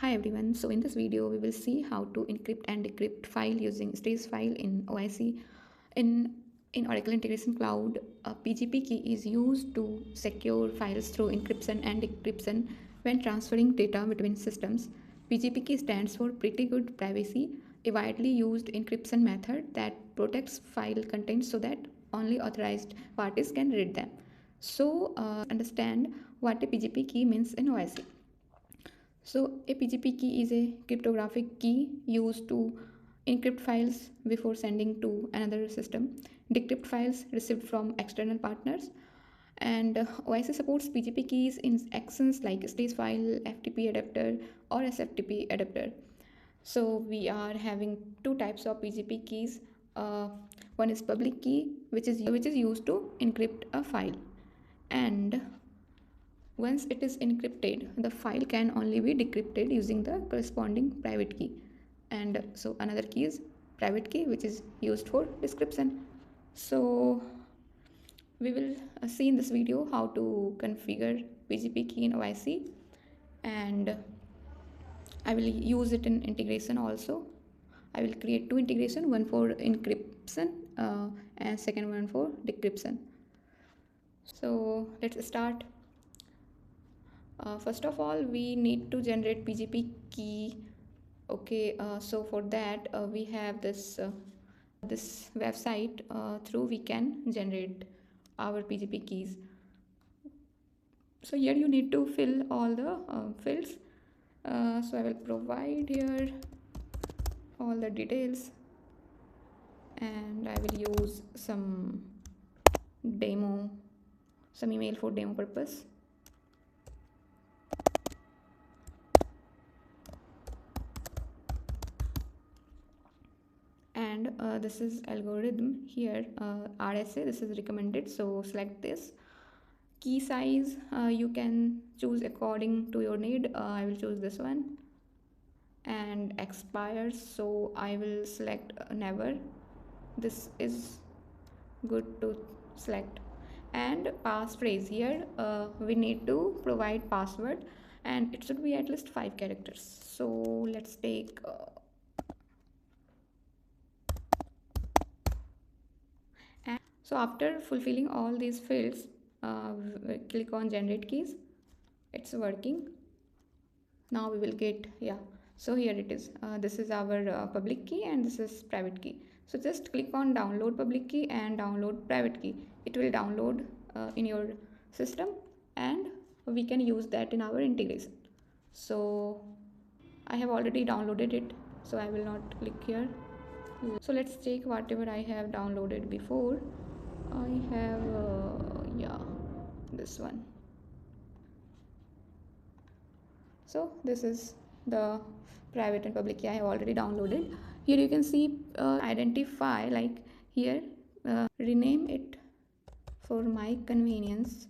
Hi everyone. So in this video we will see how to encrypt and decrypt file using stage file in OIC. In Oracle Integration Cloud, a PGP key is used to secure files through encryption and decryption when transferring data between systems. PGP key stands for Pretty Good Privacy, a widely used encryption method that protects file contents so that only authorized parties can read them. So understand what a PGP key means in OIC. So a PGP key is a cryptographic key used to encrypt files before sending to another system, decrypt files received from external partners, and OIC supports PGP keys in actions like stage file, FTP adapter, or SFTP adapter. So we are having two types of PGP keys. One is public key, which is used to encrypt a file, and once it is encrypted, the file can only be decrypted using the corresponding private key. And so another key is private key, which is used for description. So we will see in this video how to configure PGP key in OIC, and I will use it in integration also. I will create two integration, one for encryption and second one for decryption. So let's start. First of all, we need to generate PGP key. Okay, so for that we have this website through we can generate our PGP keys. So here you need to fill all the fields. So I will provide here all the details, and I will use some email for demo purpose. And this is algorithm here, RSA, this is recommended, so select this. Key size you can choose according to your need. I will choose this one. And expires, so I will select never. This is good to select. And passphrase, here we need to provide password, and it should be at least 5 characters. So let's take so after fulfilling all these fields, click on generate keys. It's working. Now we will get, yeah, so here it is. This is our public key and this is private key. So just click on download public key and download private key. It will download in your system, and we can use that in our integration. So I have already downloaded it, so I will not click here. So let's check whatever I have downloaded before. I have yeah, this one. So this is the private and public key I have already downloaded. Here you can see identify, like here rename it for my convenience,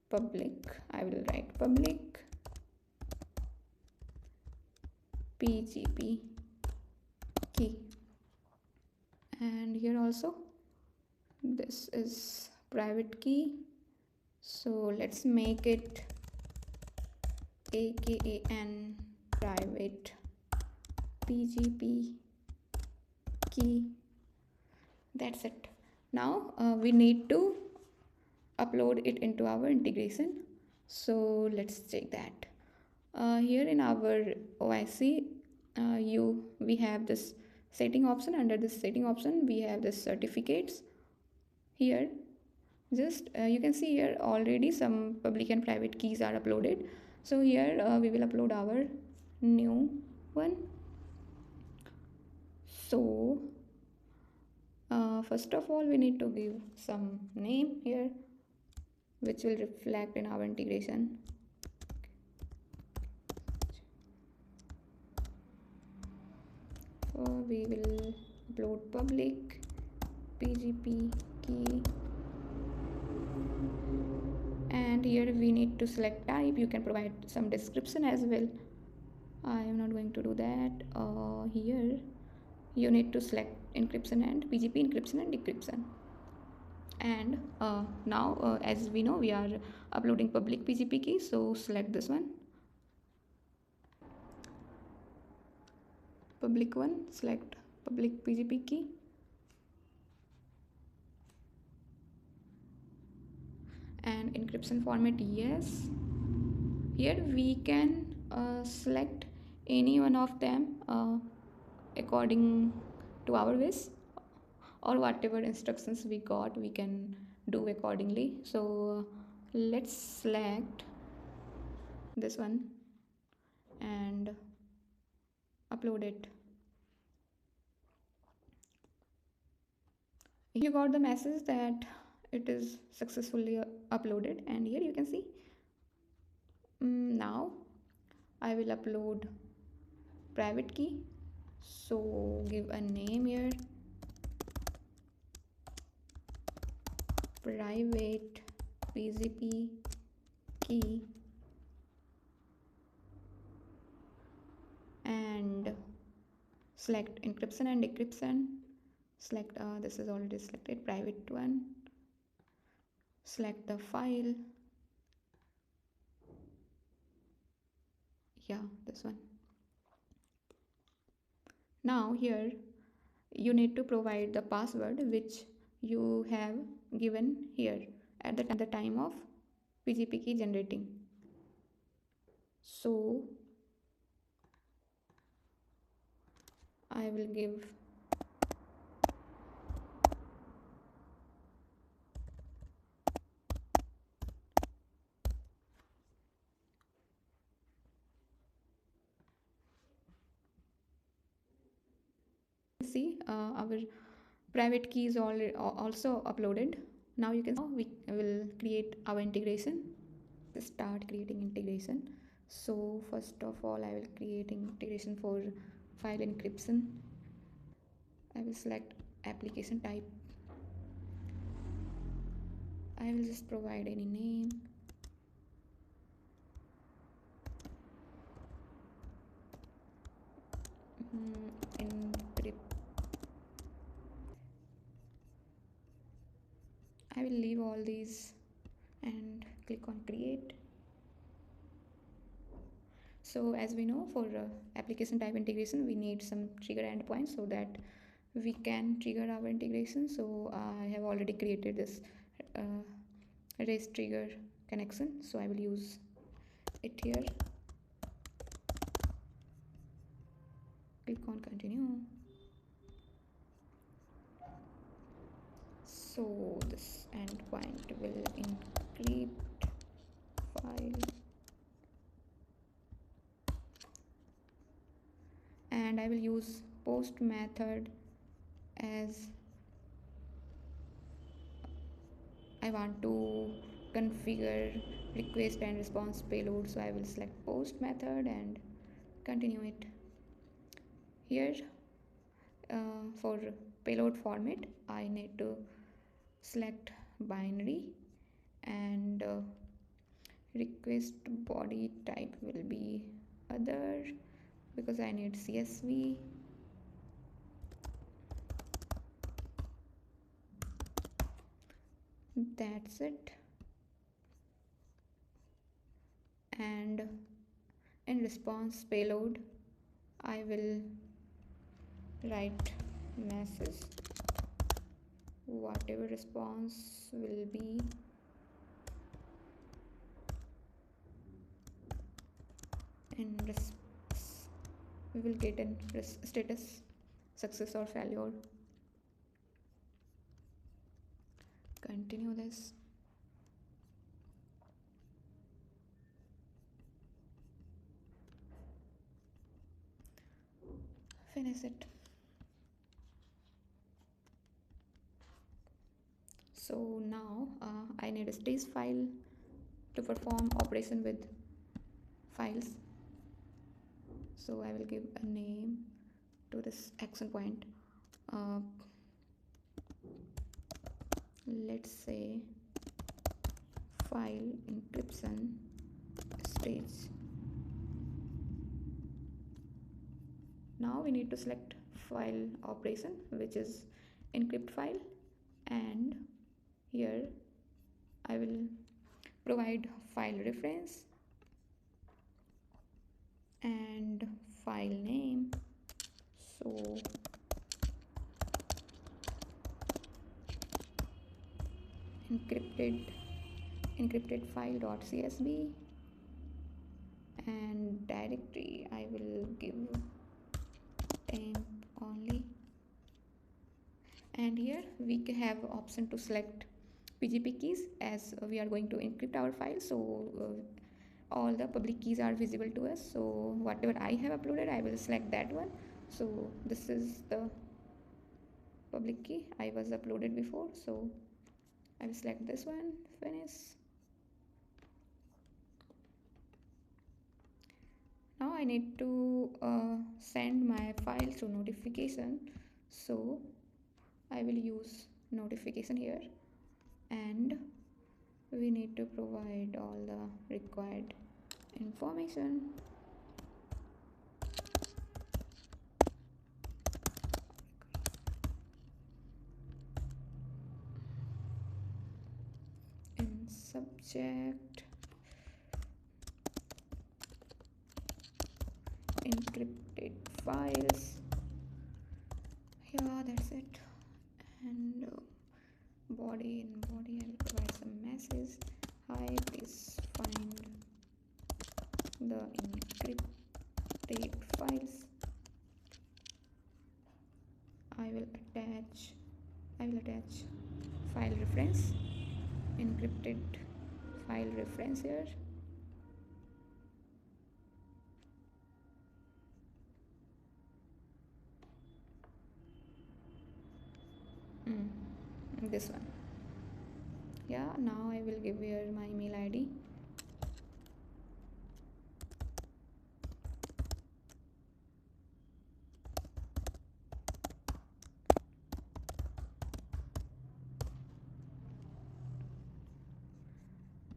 public. I will write public PGP key, and here also this is private key, so let's make it AKAN private PGP key. That's it. Now we need to upload it into our integration, so let's check that. Here in our OIC we have this setting option. Under this setting option we have this certificates. Here just you can see here already some public and private keys are uploaded. So here we will upload our new one. So first of all we need to give some name here which will reflect in our integration. So we will upload public PGP key, and here we need to select type. You can provide some description as well. I am not going to do that. Here you need to select encryption and PGP encryption and decryption. And now as we know, we are uploading public PGP key, so select this one. public one, select public PGP key, and encryption format yes. Here we can select any one of them according to our wish, or whatever instructions we got we can do accordingly. So let's select this one and upload it. You got the message that it is successfully uploaded, and here you can see. Now I will upload private key, so give a name here, private PGP key, and select encryption and decryption. Select this is already selected, private one. Select the file, yeah, this one. Now here you need to provide the password which you have given here at the time of PGP key generating. So I will give see our private key is also uploaded. Now you can see we will create our integration. Start creating integration. So first of all I will create integration for file encryption. I will select application type. I will just provide any name. Encrypt. I will leave all these and click on create. So as we know, for application type integration we need some trigger endpoints so that we can trigger our integration. So I have already created this REST trigger connection, so I will use it here. Click on continue. So this endpoint will encrypt file, and I will use post method as I want to configure request and response payload. So I will select post method and continue it. Here for payload format I need to select binary, and request body type will be other because I need CSV. That's it. And in response payload I will write message, whatever response will be in we will get in status success or failure. Continue this. Finish it. So now I need a stage file to perform operation with files. So I will give a name to this action point. Let's say file encryption stage. Now we need to select file operation, which is encrypt file, and here I will provide file reference and file name. So encrypted file.csv, and directory I will give temp only. And here we have option to select PGP keys, as we are going to encrypt our file. So all the public keys are visible to us, so whatever I have uploaded I will select that one. So this is the public key I was uploaded before, so I will select this one, finish. Now I need to send my file to notification, so I will use notification here, and we need to provide all the required information. In subject, encrypted files, yeah, that's it. And body, in body I will provide some message, hi, please find the encrypted files. I will attach file reference, encrypted file reference here. This one, yeah. Now I will give here my email ID.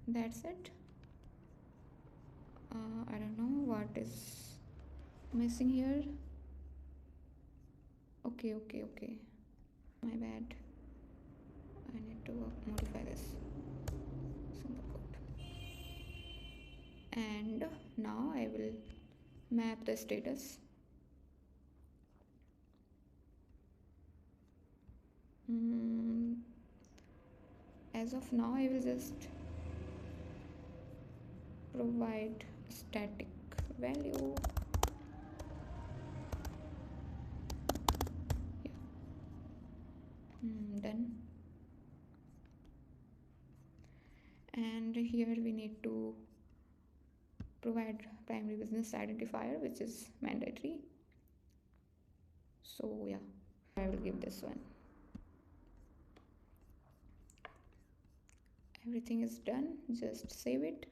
That's it. I don't know what is missing here. Okay, my bad. I need to modify this single quote. And now I will map the status. As of now I will just provide static value. Yeah. Done. And here we need to provide primary business identifier, which is mandatory. So yeah, I will give this one. Everything is done, just save it.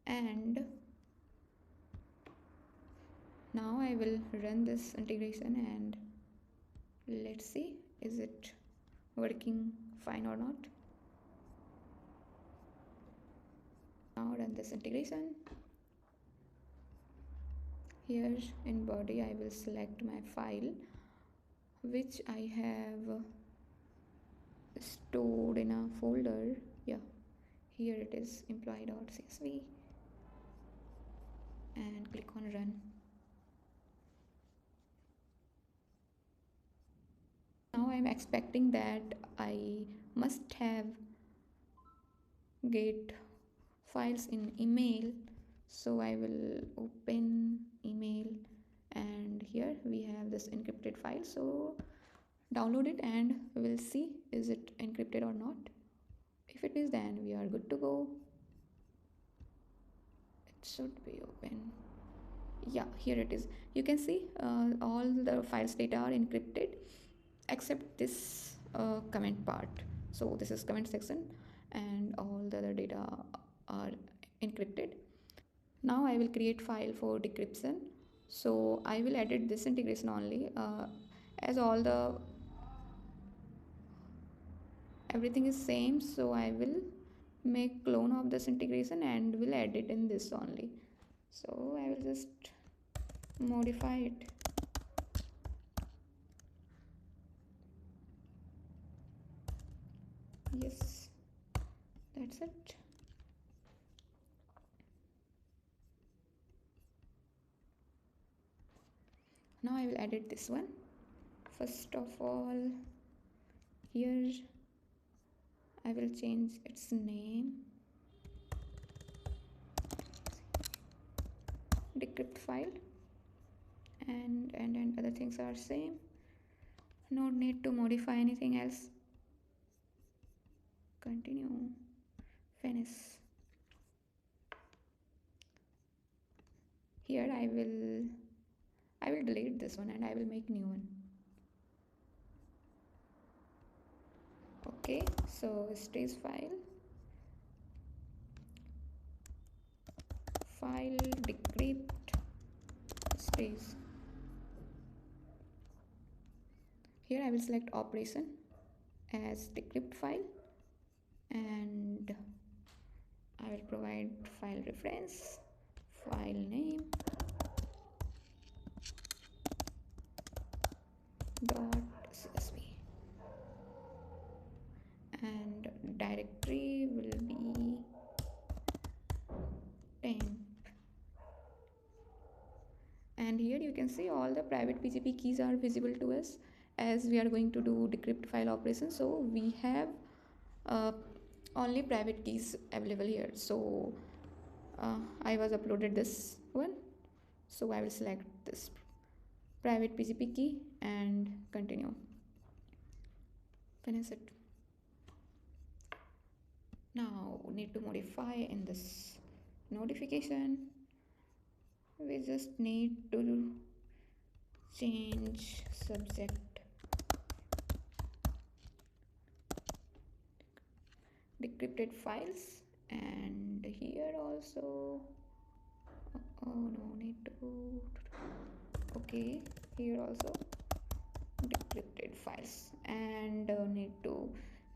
And now I will run this integration and let's see, is it working fine or not. Now run this integration. Here in body I will select my file which I have stored in a folder. Yeah, here it is, employee.csv, and click on run. Now I'm expecting that I must have get files in email, so I will open email, and here we have this encrypted file. So download it and we'll see is it encrypted or not. If it is, then we are good to go. It should be open. Yeah, here it is. You can see all the files data are encrypted except this comment part. So this is comment section and all the other data are encrypted. Now I will create file for decryption. So I will edit this integration only, as all the everything is same, so I will make clone of this integration and will edit in this only. So I will just modify it. Yes, that's it. Now I will edit this one. First of all, here I will change its name, decrypt file, and other things are same. No need to modify anything else. Continue, finish. Here I will delete this one and I will make new one. Okay, so stays file decrypt stays. Here I will select operation as decrypt file and I will provide file reference, file name .csv and directory will be temp. And here you can see all the private PGP keys are visible to us as we are going to do decrypt file operation. So we have only private keys available here. So I was uploaded this one, so I will select this private PGP key and continue, finish it. Now need to modify in this notification. We just need to change subject decrypted files, and here also no need to. Okay, here also decrypted files, and need to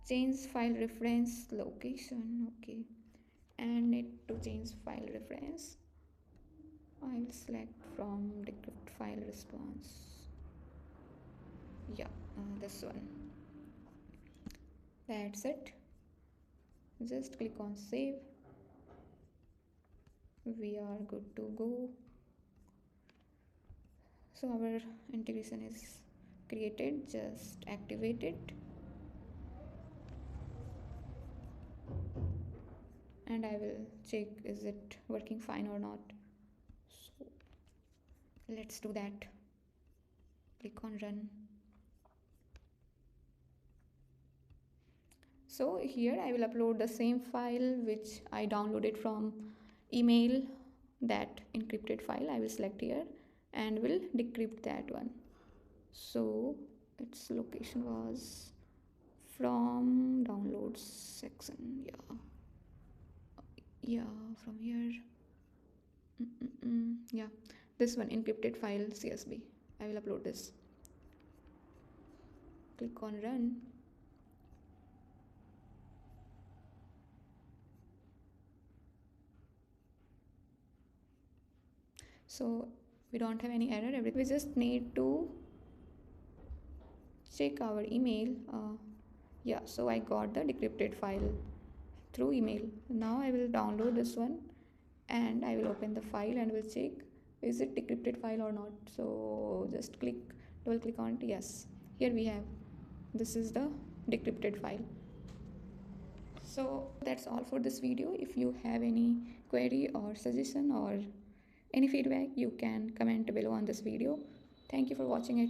change file reference location. Okay, and need to change file reference. I will select from decrypt file response. Yeah, this one. That's it. Just click on save. We are good to go. So our integration is created. Just activate it and I will check is it working fine or not. So let's do that. Click on run. So here I will upload the same file which I downloaded from email, that encrypted file. I will select here and will decrypt that one. So its location was from downloads section. Yeah, from here. Yeah, this one, encrypted file CSV. I will upload this. Click on run. So we don't have any error. We just need to check our email. Yeah, so I got the decrypted file through email. Now I will download this one and I will open the file and will check is it decrypted file or not. So just double click on it. Yes, here we have, this is the decrypted file. So that's all for this video. If you have any query or suggestion or any feedback, you can comment below on this video. Thank you for watching it.